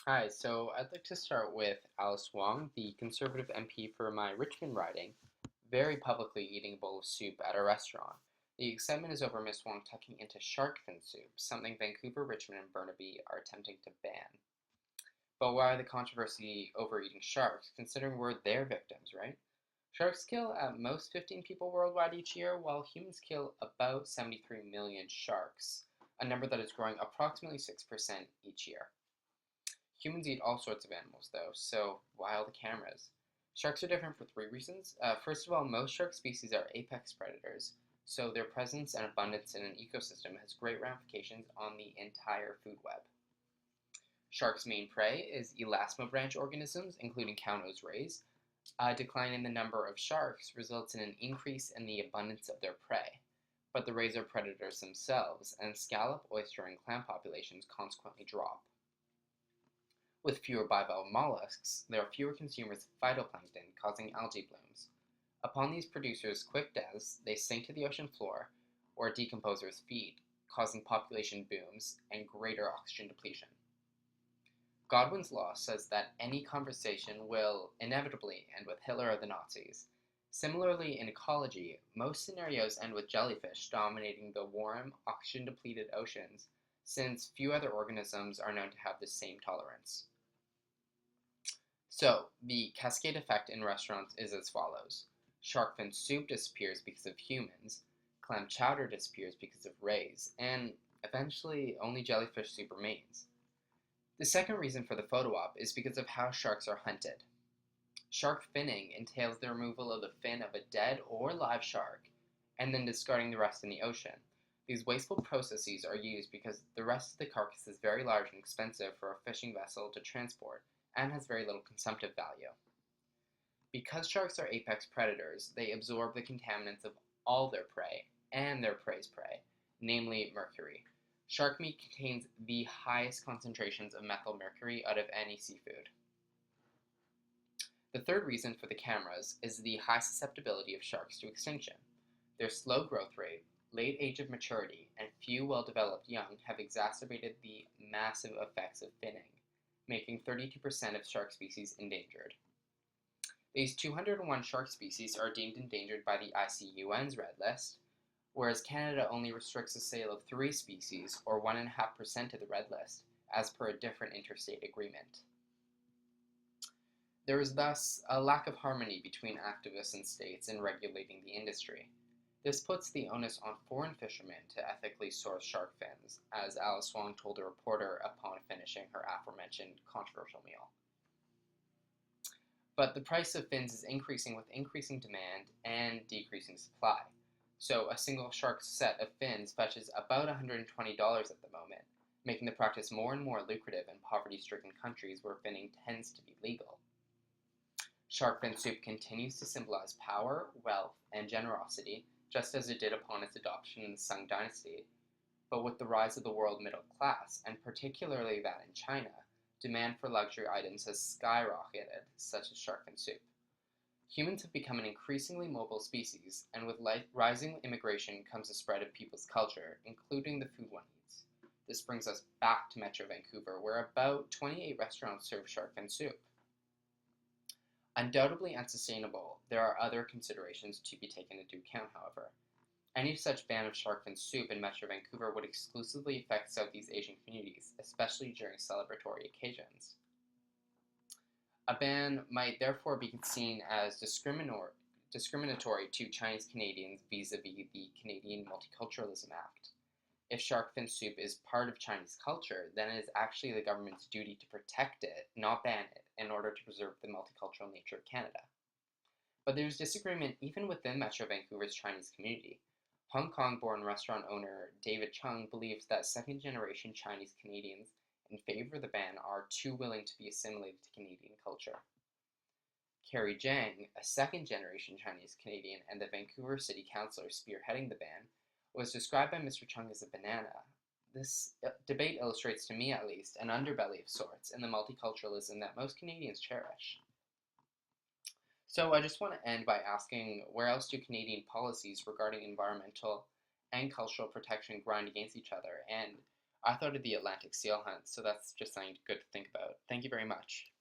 Hi, so I'd like to start with Alice Wong, the Conservative MP for my Richmond riding, very publicly eating a bowl of soup at a restaurant. The excitement is over Miss Wong tucking into shark fin soup, something Vancouver, Richmond, and Burnaby are attempting to ban. But why the controversy over eating sharks, considering we're their victims, right? Sharks kill at most 15 people worldwide each year, while humans kill about 73 million sharks, a number that is growing approximately 6% each year. Humans eat all sorts of animals, though, so why all the cameras? Sharks are different for three reasons. First of all, most shark species are apex predators, so their presence and abundance in an ecosystem has great ramifications on the entire food web. Sharks' main prey is elasmobranch organisms, including cow-nosed rays. A decline in the number of sharks results in an increase in the abundance of their prey, but the rays are predators themselves, and scallop, oyster, and clam populations consequently drop. With fewer bivalve mollusks, there are fewer consumers of phytoplankton, causing algae blooms. Upon these producers' quick deaths, they sink to the ocean floor, or decomposers feed, causing population booms and greater oxygen depletion. Godwin's law says that any conversation will inevitably end with Hitler or the Nazis. Similarly, in ecology, most scenarios end with jellyfish dominating the warm, oxygen-depleted oceans, since few other organisms are known to have the same tolerance. So, the cascade effect in restaurants is as follows. Shark fin soup disappears because of humans, clam chowder disappears because of rays, and eventually only jellyfish soup remains. The second reason for the photo op is because of how sharks are hunted. Shark finning entails the removal of the fin of a dead or live shark, and then discarding the rest in the ocean. These wasteful processes are used because the rest of the carcass is very large and expensive for a fishing vessel to transport, and has very little consumptive value. Because sharks are apex predators, they absorb the contaminants of all their prey and their prey's prey, namely mercury. Shark meat contains the highest concentrations of methylmercury out of any seafood. The third reason for the cameras is the high susceptibility of sharks to extinction. Their slow growth rate, late age of maturity, and few well-developed young have exacerbated the massive effects of finning, making 32% of shark species endangered. These 201 shark species are deemed endangered by the ICUN's Red List, whereas Canada only restricts the sale of 3 species, or 1.5% of the Red List, as per a different interstate agreement. There is thus a lack of harmony between activists and states in regulating the industry. This puts the onus on foreign fishermen to ethically source shark fins, as Alice Wong told a reporter upon finishing her aforementioned controversial meal. But the price of fins is increasing with increasing demand and decreasing supply. So a single shark set of fins fetches about $120 at the moment, making the practice more and more lucrative in poverty-stricken countries where finning tends to be legal. Shark fin soup continues to symbolize power, wealth, and generosity, just as it did upon its adoption in the Sung Dynasty. But with the rise of the world middle class, and particularly that in China, demand for luxury items has skyrocketed, such as shark fin soup. Humans have become an increasingly mobile species, and with rising immigration comes the spread of people's culture, including the food one eats. This brings us back to Metro Vancouver, where about 28 restaurants serve shark fin soup. Undoubtedly unsustainable, there are other considerations to be taken into account, however. Any such ban of shark fin soup in Metro Vancouver would exclusively affect Southeast Asian communities, especially during celebratory occasions. A ban might therefore be seen as discriminatory to Chinese Canadians vis-a-vis the Canadian Multiculturalism Act. If shark fin soup is part of Chinese culture, then it is actually the government's duty to protect it, not ban it, in order to preserve the multicultural nature of Canada. But there's disagreement even within Metro Vancouver's Chinese community. Hong Kong-born restaurant owner David Chung believes that second-generation Chinese Canadians in favor of the ban are too willing to be assimilated to Canadian culture. Carrie Jiang, a second-generation Chinese Canadian and the Vancouver City Councillor spearheading the ban, was described by Mr. Chung as a banana. This debate illustrates, to me at least, an underbelly of sorts in the multiculturalism that most Canadians cherish. So I just want to end by asking, where else do Canadian policies regarding environmental and cultural protection grind against each other? And I thought of the Atlantic seal hunt, so that's just something good to think about. Thank you very much.